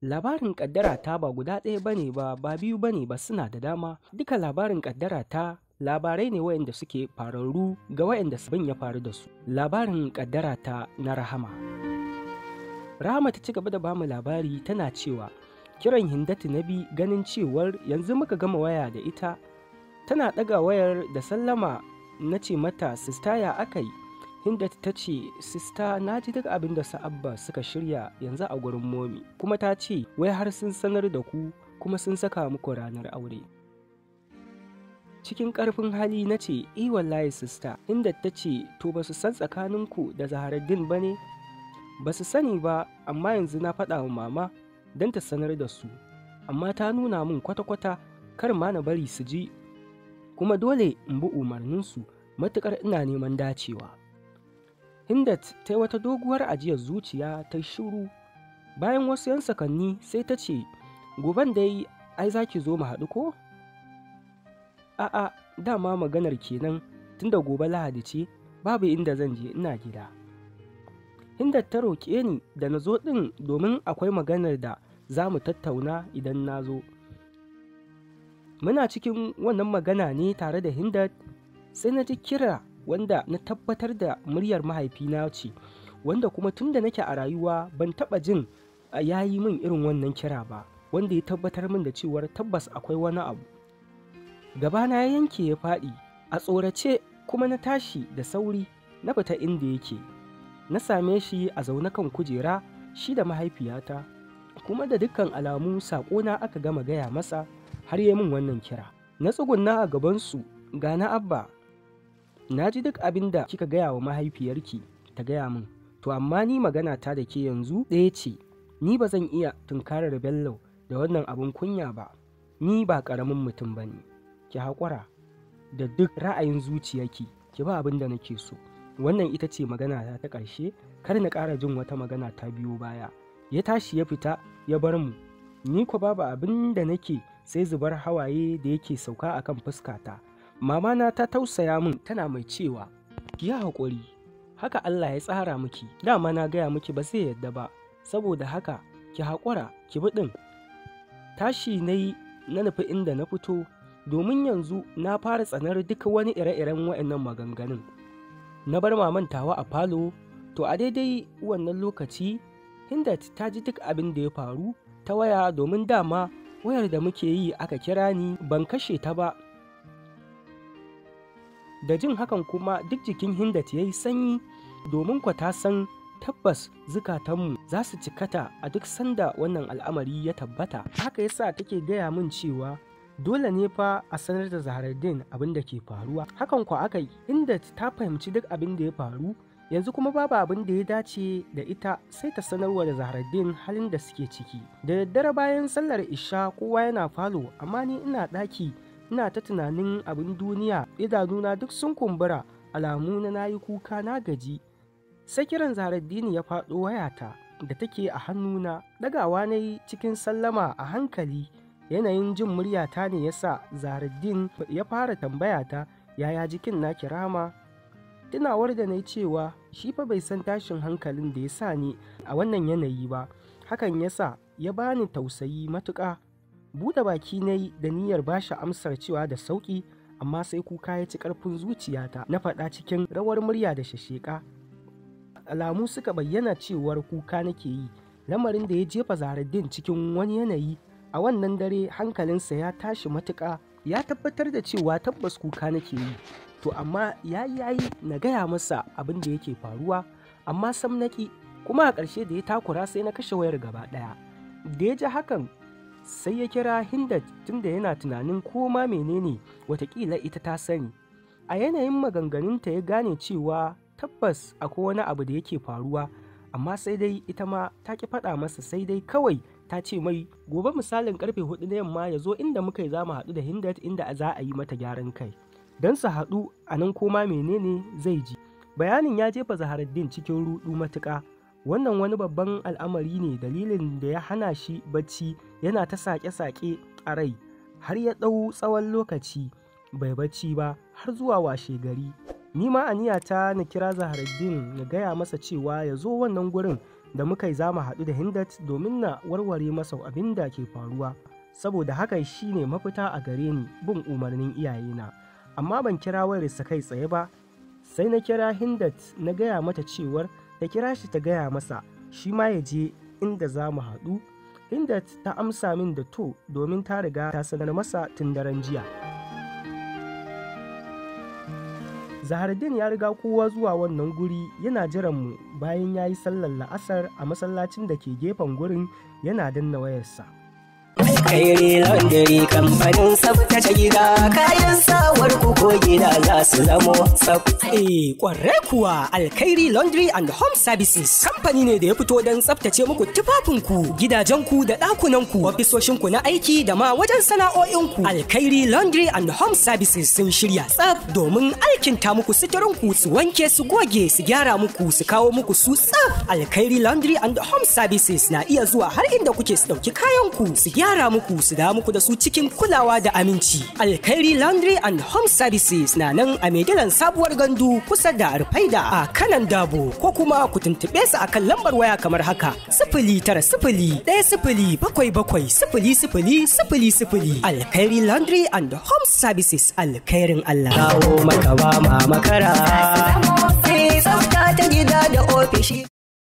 Labarin ƙaddara ta ba guda ɗaya bane ba biyu bane ba, suna da dama. Duka labarin ƙaddara ta labarai ne waɗanda suke fararru ga waɗanda abin ya faru da su. Labarin ƙaddara ta na Rahama. Rahama ta ci gaba da bamu labari tana cewa kiran Hindatu na bi ganin cewar yanzu muka gama waya da ita. Tana ɗaga wayar da sallama na ce mata sista ya aka yi. Hindatu ta ce sista na ji duk abin da Abba suka shirya yanzu a gurin momi, kuma ta ce wai har sun sanar da ku kuma sun saka muku ranar aure. Cikin ƙarfin hali na ce wallahi sista. Hindatu ta ce to ba su san tsakaninku da Zaharaddin ba ne? Ba su sani ba, amma yanzu na faɗa wa mama don ta sanar da su, amma ta nuna min kwata-kwata kar ma na bari su ji, kuma dole in bi umarninsu matuƙar ina neman dacewa. Hindat ta yi wata doguwar ajiyar zuciya ta shiru. Bayan wasu 'yan sakanni sai ta ce goben dai ai za ki zo mu haɗu ko? A'a, dama maganar kenan, tunda gobe Lahadi ce babu inda zan je, ina gida. Hindat ta roƙe ni da na zo ɗin domin akwai maganar da za mu tattauna idan na zo. Muna cikin wannan magana ne tare da Hindat sai na ji kira wanda na tabbatar da muryar mahaifina ce, wanda kuma tun da nake a rayuwa ban taɓa jin ya yi min irin wannan kira ba, wanda ya tabbatar min da cewar tabbas akwai wani abu. Gabana ya yanke ya faɗi, a tsorace kuma na tashi da sauri na fita inda yake. Na same shi a zaune kan kujera shi da mahaifiyata, kuma da dukkan alamu saƙona aka gama gaya masa har yi min wannan kira. Na tsugunna a gabansu, ga na Abba, na ji duk abin da kika gaya wa mahaifiyarki ta gaya min, to amma ni magana ta da ke yanzu ɗaya ce, ni ba zan iya tunkarar Bello da wannan abin kunya ba, ni ba ƙaramin mutum ba ne, ki haƙura da duk ra'ayin zuciyarki, ki ba abin da nake so. Wannan ita ce magana ta ƙarshe, kar na ƙara jin wata magana ta biyo baya. Ya tashi ya fita ya bar mu, ni ko babu abin da nake sai zubar hawaye da yake sauka akan fuskata. Mama na ta tausaya min tana mai cewa ki yi haƙuri, haka Allah ya tsara miki, dama na gaya miki ba zai yadda ba, saboda haka ki haƙura ki bi ɗin. Tashi na yi na nufi inda na fito, domin yanzu na fara tsanar duka wani ire-iren waɗannan maganganun. Na bar mamantawa a falo, to a daidai wannan lokaci Hindat ta ji duk abin da ya faru ta waya, domin dama wayar da muke yi aka kira ni ban kashe ta ba. Da jin hakan kuma duk jikin Hindat ya yi sanyi, domin kwa ta san tabbas zukatanmu za su cikata a duk sanda wannan al'amari ya tabbata. Haka yasa take gaya min cewa dole ne fa a sanar da Zaharaddin abin da ke faruwa. Hakan kwa aka yi, Hindat ta fahimci duk abin da ya faru, yanzu kuma babu abin da ya dace da ita sai ta sanarwa da Zaharaddin halin da suke ciki. Da daddare bayan sallar isha kowa yana falo, amma ni ina ɗaki ina ta tunanin abin duniya, idanuna duk sun kumbura, alamu na nayi kuka na gaji. Sai kiran Zaharaddin ya faɗo wayata da take a hannuna, ɗagawa na yi cikin sallama a hankali. Yanayin jin muryata ne yasa Zaharaddin ya fara tambayata yaya jikin naki Rahama. Tunawar da na yi cewa shi fa bai san tashin hankalin da ya sa ni a wannan yanayi ba, hakan yasa ya bani tausayi matuƙa. Buɗe baki na yi da niyyar bashi amsar cewa da sauƙi, amma sai kuka ya ci ƙarfin zuciyata. Na faɗa cikin rawar murya da shasheka. Alamu suka bayyana cewar kuka nake yi, lamarin da ya jefa Zaharaddin cikin wani yanayi. A wannan dare hankalinsa ya tashi matuƙa, ya tabbatar da cewa tabbas kuka nake yi, to amma yayi na gaya masa abin da yake faruwa, amma sam naki, kuma a ƙarshe da ya takura sai na kashe wayar gaba ɗaya. Da ya ji hakan sai ya kira Hindat, tunda yana tunanin ko ma menene watakila ita ta sani. A yanayin maganganunta ya gane cewa tabbas akwai wani abu da yake faruwa, amma sai dai ita ma ta ki faɗa masa, sai dai kawai ta ce mai gobe misalin karfe 4 na yamma ya zo inda muka yi za mu haɗu da Hindat, inda za a yi mata gyaran kai don su haɗu a nan, koma menene zai ji. Bayanin ya jefa Zaharaddin cikin ruɗu matuƙa. Wannan wani babban al'amari ne, dalilin da ya hana shi bacci, yana ta saƙe-saƙe a rai har ya ɗau tsawon lokaci bai bacci ba har zuwa washe gari. Ni ma aniyata na kira Zaharaddin na gaya masa cewa ya zo wannan gurin da muka yi za mu haɗu da Hindat domin na warware masa abin da ke faruwa, saboda haka shi ne mafita a gare ni bin umarnin iyayena. Amma ban kira wayarsa kai tsaye ba, sai na kira Hindat na gaya mata cewar ta kira shi ta gaya masa shi ma ya je inda za mu haɗu. Hindat ta amsa min da to domin ta riga ta sanar masa tun daren jiya. Zahardin ya riga kowa zuwa wannan guri yana jiran mu bayan ya yi sallar la'asar a masallacin da ke gefen gurin yana danna wayarsa. Alkhairi Laundry kamfanin tsaftace gida, kayan sawar ku ko gida za su zamo tsaftace. Kwarai kuwa Alkhairi Laundry and Home Services kamfani ne da ya fito don tsaftace muku tufafinku, gidajenku da ɗakunanku, ofisoshinku na aiki da ma wajen sana'o'inku. Alkhairi Laundry and Home Services sun shirya tsaf domin alkinta muku suturinku, su wanke, su goge, su gyara muku, su kawo muku su tsaf. Alkhairi Laundry and Home Services na iya zuwa har inda kuke su ɗauki kayanku, su gyara muku, su da muku da su cikin kulawa da aminci. Alkhairi Laundry and Home Services na nan a Maidalan Sabuwar Gandu kusa da Rufaida a Kanan Dabo, ko kuma ku tuntuɓe su akan lambar waya kamar haka: 090-177-0000. Alkhairi Laundry and Home Services, alkhairin Allah. Kawo maka ba ma makara. Tsafta ta gida da ofishi.